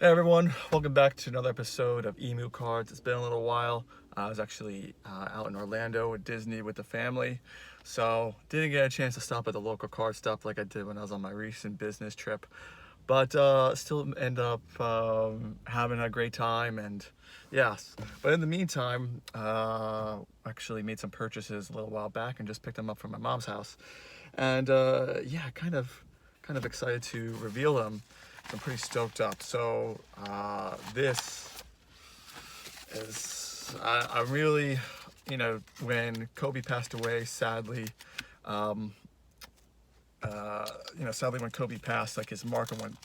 Hey everyone, welcome back to another episode of EMU CARDS. It's been a little while. I was actually out in Orlando with Disney with the family, so didn't get a chance to stop at the local card stop like I did when I was on my recent business trip. But still end up having a great time, and yes. But in the meantime, actually made some purchases a little while back and just picked them up from my mom's house, and yeah, kind of excited to reveal them. I'm pretty stoked up. So this is I really, when Kobe passed away, sadly, um, sadly when Kobe passed, like his market went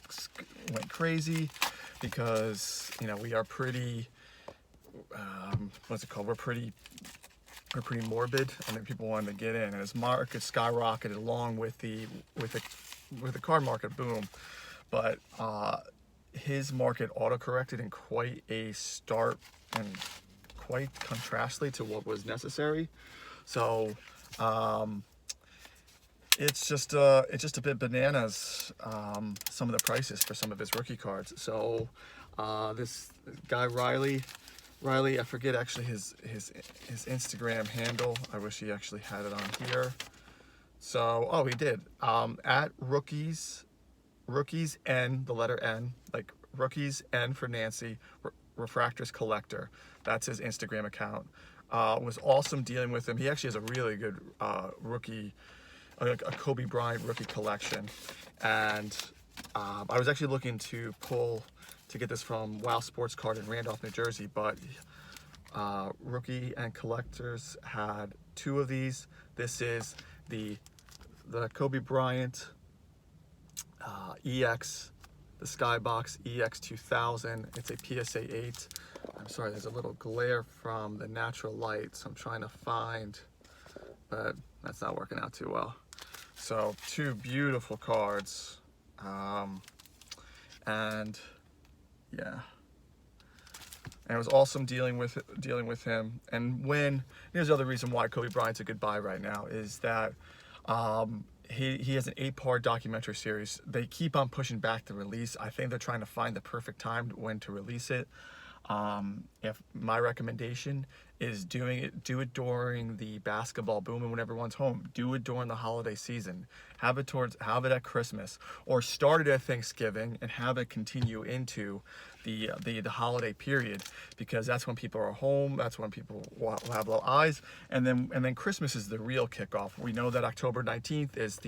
crazy because we are pretty, what's it called? We're pretty morbid, and then people wanted to get in, and his market skyrocketed along with the card market boom. But his market auto-corrected in quite a start and quite contrastly to what was necessary. So it's just a bit bananas, some of the prices for some of his rookie cards. So this guy Riley, I forget actually his Instagram handle. I wish he actually had it on here. So he did, at Rookies N, the letter N, like Rookies N for Nancy, Refractors Collector. That's his Instagram account. Was awesome dealing with him. He actually has a really good rookie, a Kobe Bryant rookie collection. And I was actually looking to get this from Wow Sports Card in Randolph, New Jersey, but Rookie and Collectors had two of these. This is the Kobe Bryant EX, the Skybox EX 2000. It's a PSA 8. I'm sorry, there's a little glare from the natural light, so I'm trying to find, but that's not working out too well. So two beautiful cards, and yeah, and it was awesome dealing with him. And here's the other reason why Kobe Bryant's a good buy right now is that he has an 8-part documentary series. They keep on pushing back the release. I think they're trying to find the perfect time when to release it. If my recommendation is do it during the basketball boom and when everyone's home. Do it during the holiday season. Have it at Christmas, or start it at Thanksgiving and have it continue into the holiday period, because that's when people are home. That's when people will have little eyes, and then Christmas is the real kickoff. We know that October 19th is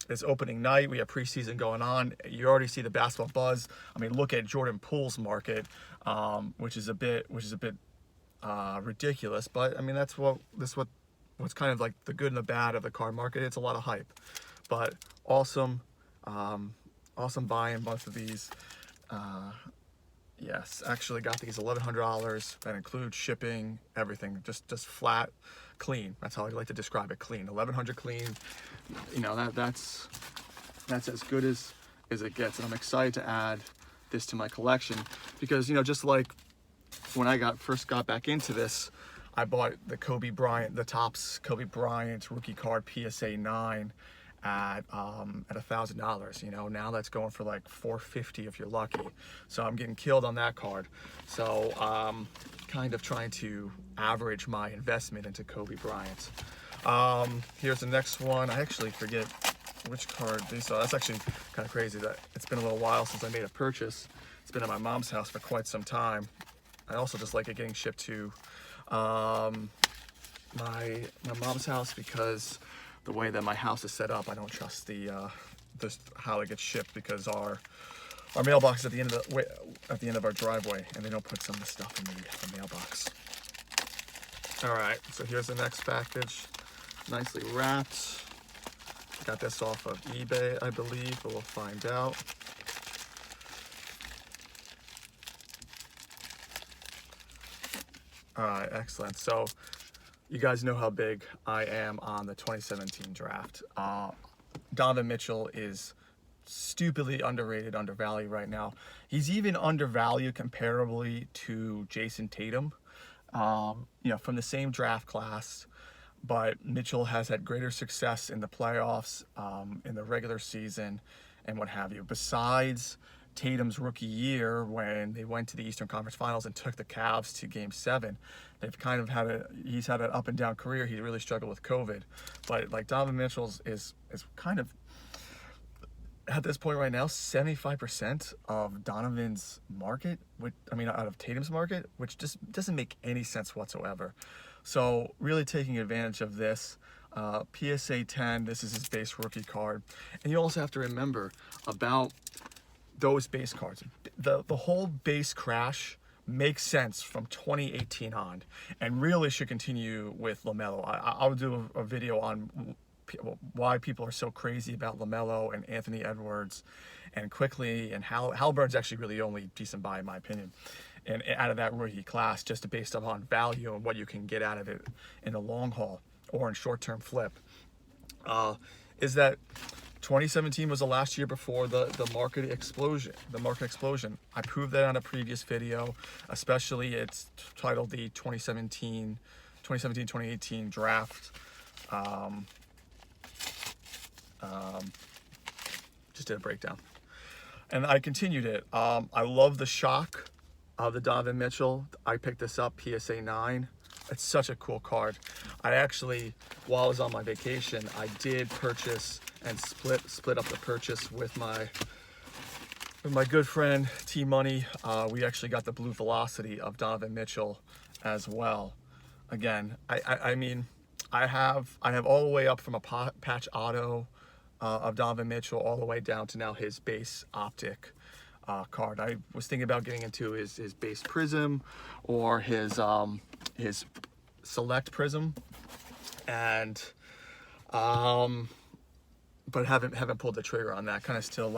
it's opening night. We have preseason going on. You already see the basketball buzz. I mean, look at Jordan Poole's market, which is a bit ridiculous. But I mean, what's kind of like the good and the bad of the card market. It's a lot of hype, but awesome buying both of these. Yes, actually got these $1,100. That includes shipping, everything, just flat, clean. That's how I like to describe it, clean. 1,100 clean. That's as good as it gets. And I'm excited to add this to my collection because just like when I first got back into this, I bought the Topps Kobe Bryant rookie card PSA 9 at $1,000. Now that's going for like $450 if you're lucky. So I'm getting killed on that card. So kind of trying to average my investment into Kobe Bryant. Here's the next one. I actually forget which card these are. That's actually kind of crazy that it's been a little while since I made a purchase. It's been at my mom's house for quite some time. I also just like it getting shipped to my mom's house, because the way that my house is set up, I don't trust how it gets shipped, because our mailbox is at the end of our driveway, and they don't put some of the stuff in the mailbox. All right, so here's the next package, nicely wrapped. Got this off of eBay, I believe, but we'll find out. All right, excellent. So you guys know how big I am on the 2017 draft. Donovan Mitchell is stupidly underrated, undervalued right now. He's even undervalued comparably to Jason Tatum, from the same draft class. But Mitchell has had greater success in the playoffs, in the regular season, and what have you. Besides Tatum's rookie year when they went to the Eastern Conference Finals and took the Cavs to Game 7. They've kind of he's had an up and down career. He really struggled with COVID, but like Donovan Mitchell's is kind of at this point right now 75% of Donovan's market, out of Tatum's market, which just doesn't make any sense whatsoever. So really taking advantage of this. PSA 10, this is his base rookie card. And you also have to remember about those base cards. The whole base crash makes sense from 2018 on, and really should continue with LaMelo. I'll do a video on why people are so crazy about LaMelo and Anthony Edwards and Quickly, and Halliburton's actually really the only decent buy in my opinion, and out of that rookie class, just based upon value and what you can get out of it in the long haul or in short-term flip, is that 2017 was the last year before the market explosion. I proved that on a previous video, especially it's titled the 2017-2018 draft. Just did a breakdown. And I continued it. I love the shock of the Donovan Mitchell. I picked this up, PSA 9. It's such a cool card. I actually, while I was on my vacation, I did purchase and split up the purchase with my good friend T Money. We actually got the Blue Velocity of Donovan Mitchell as well. Again, I have all the way up from a patch auto of Donovan Mitchell all the way down to now his base optic card. I was thinking about getting into his base prism or his select prism, and but haven't pulled the trigger on that. Kind of still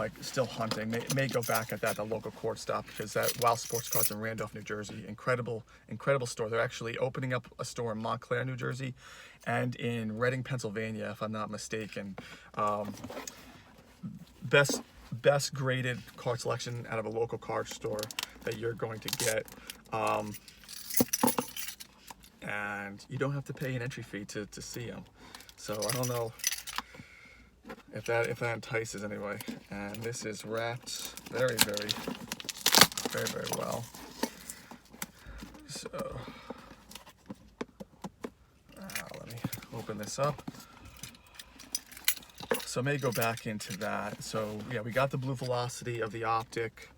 hunting. May go back at the local court stop, because that Wow Sports Cards in Randolph, New Jersey, incredible store. They're actually opening up a store in Montclair, New Jersey, and in Reading, Pennsylvania, if I'm not mistaken. Best graded card selection out of a local card store that you're going to get. And you don't have to pay an entry fee to see them. So I don't know if that entices anyway. And this is wrapped very, very, very, very well. So let me open this up. So I may go back into that. So yeah, we got the Blue Velocity of the optic.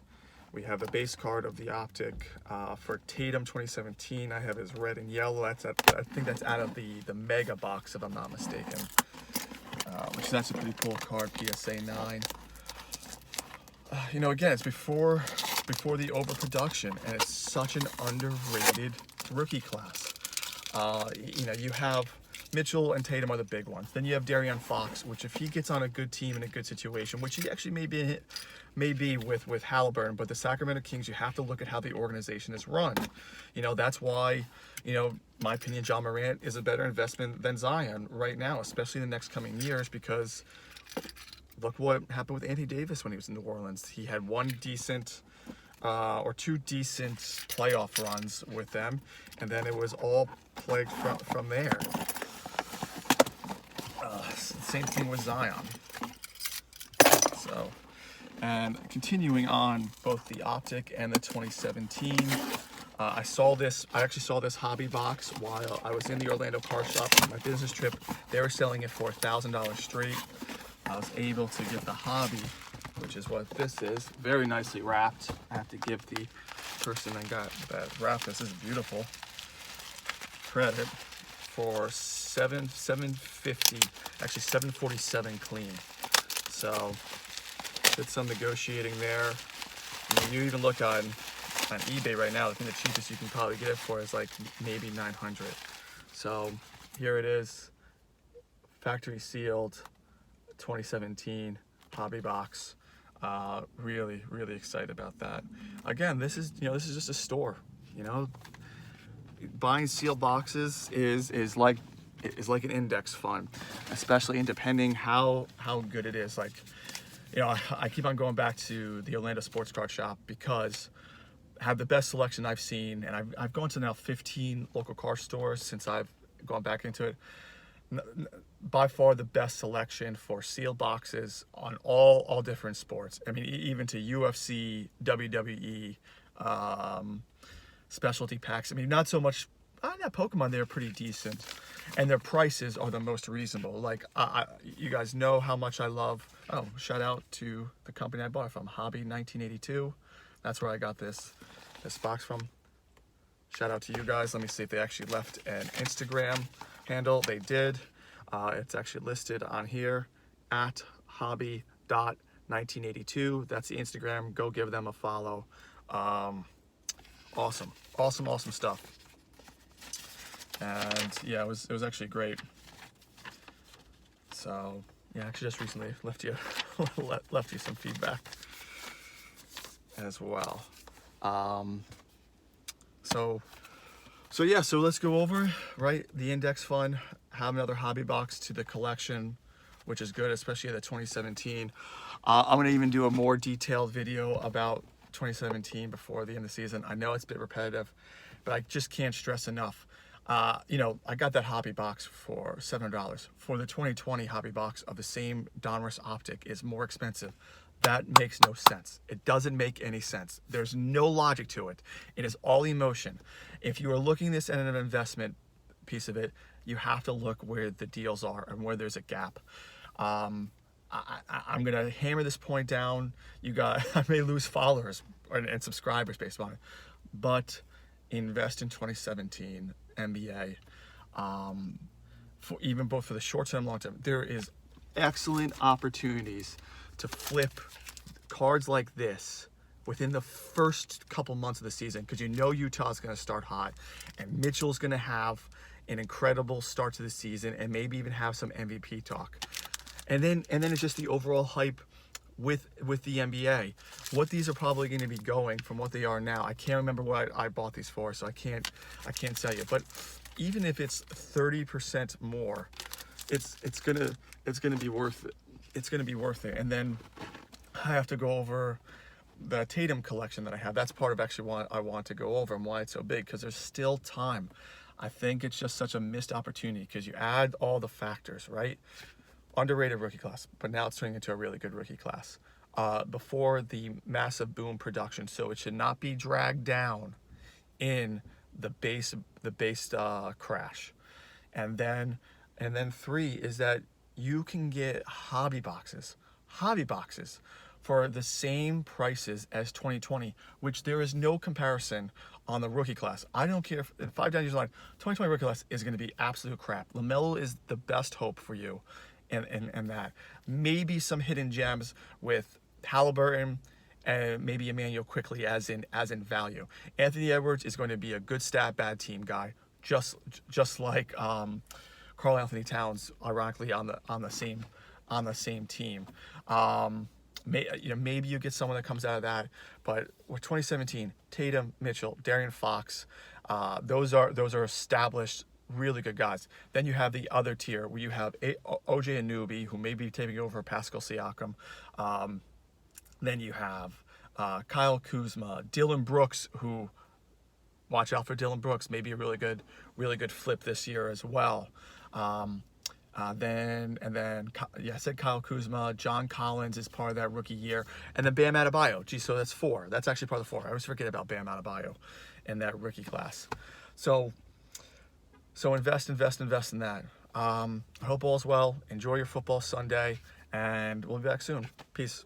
We have the base card of the optic for Tatum 2017. I have his red and yellow. I think that's out of the mega box, if I'm not mistaken. That's a pretty cool card, PSA 9. Again, it's before the overproduction, and it's such an underrated rookie class. You have Mitchell and Tatum are the big ones. Then you have De'Aaron Fox, which if he gets on a good team in a good situation, which he actually may be with Halliburton, but the Sacramento Kings, you have to look at how the organization is run. That's why, my opinion, John Morant is a better investment than Zion right now, especially in the next coming years, because look what happened with Anthony Davis when he was in New Orleans. He had one decent or two decent playoff runs with them, and then it was all plagued from there. Same thing with Zion. So, and continuing on both the optic and the 2017, I actually saw this hobby box while I was in the Orlando car shop on my business trip. They were selling it for $1,000 straight. I was able to get the hobby, which is what this is, very nicely wrapped. I have to give the person that got that wrap, this is beautiful, credit for $750, actually $747 clean. So did some negotiating there. You even look on eBay right now, I think the cheapest you can probably get it for is like maybe $900. So here it is, factory sealed 2017 hobby box. Really, really excited about that. Again, this is just a store. Buying sealed boxes is like an index fund, especially in depending how good it is. Like, I keep on going back to the Orlando Sports Card Shop because I have the best selection I've seen, and I've gone to now 15 local car stores since I've gone back into it. by far the best selection for sealed boxes on all different sports. I mean, even to UFC, WWE, specialty packs. I mean, not so much. That Pokemon, they're pretty decent, and their prices are the most reasonable. Like, you guys know how much I love. Oh, shout out to the company I bought it from, Hobby 1982. That's where I got this box from. Shout out to you guys. Let me see if they actually left an Instagram handle. They did. It's actually listed on here at hobby.1982. That's the Instagram. Go give them a follow. Awesome stuff. And yeah, it was actually great. So yeah, actually just recently left you some feedback as well. So let's go over, right, the index fund, have another hobby box to the collection, which is good, especially the 2017. I'm going to even do a more detailed video about 2017 before the end of the season. I know it's a bit repetitive, but I just can't stress enough. I got that hobby box for $700. For the 2020 hobby box of the same Donruss optic is more expensive. That makes no sense. It doesn't make any sense. There's no logic to it. It is all emotion. If you are looking this at an investment piece of it, you have to look where the deals are and where there's a gap. I'm gonna hammer this point down. I may lose followers and subscribers based on it, but invest in 2017 NBA. For even both for the short term, long term, there is excellent opportunities to flip cards like this within the first couple months of the season, because you know Utah's going to start hot and Mitchell's going to have an incredible start to the season and maybe even have some MVP talk. And then it's just the overall hype with the NBA. What these are probably going to be going from what they are now. I can't remember what I bought these for, so I can't tell you. But even if it's 30% more, it's gonna be worth it. It's gonna be worth it. And then I have to go over the Tatum collection that I have. That's part of actually what I want to go over and why it's so big, because there's still time. I think it's just such a missed opportunity because you add all the factors, right? Underrated rookie class, but now it's turning into a really good rookie class. Before the massive boom production, so it should not be dragged down in the base crash. And then 3 is that you can get hobby boxes for the same prices as 2020, which there is no comparison on the rookie class. I don't care if 5 down years line, 2020 rookie class is going to be absolute crap. LaMelo is the best hope for you, and that maybe some hidden gems with Halliburton and maybe Emmanuel quickly as in value. Anthony Edwards is going to be a good stat, bad team guy, just like Karl Anthony Towns, ironically on the same team. Maybe you get someone that comes out of that, but with 2017, Tatum, Mitchell, Darian Fox, those are established really good guys. Then you have the other tier where you have OJ Anunoby, who may be taking over Pascal Siakam. Then you have Kyle Kuzma, Dylan Brooks, who, watch out for Dylan Brooks, maybe a really good flip this year as well. I said Kyle Kuzma, John Collins is part of that rookie year, and then Bam Adebayo. Gee, so that's 4. That's actually part of the 4. I always forget about Bam Adebayo in that rookie class. So invest in that. I hope all's well. Enjoy your football Sunday, and we'll be back soon. Peace.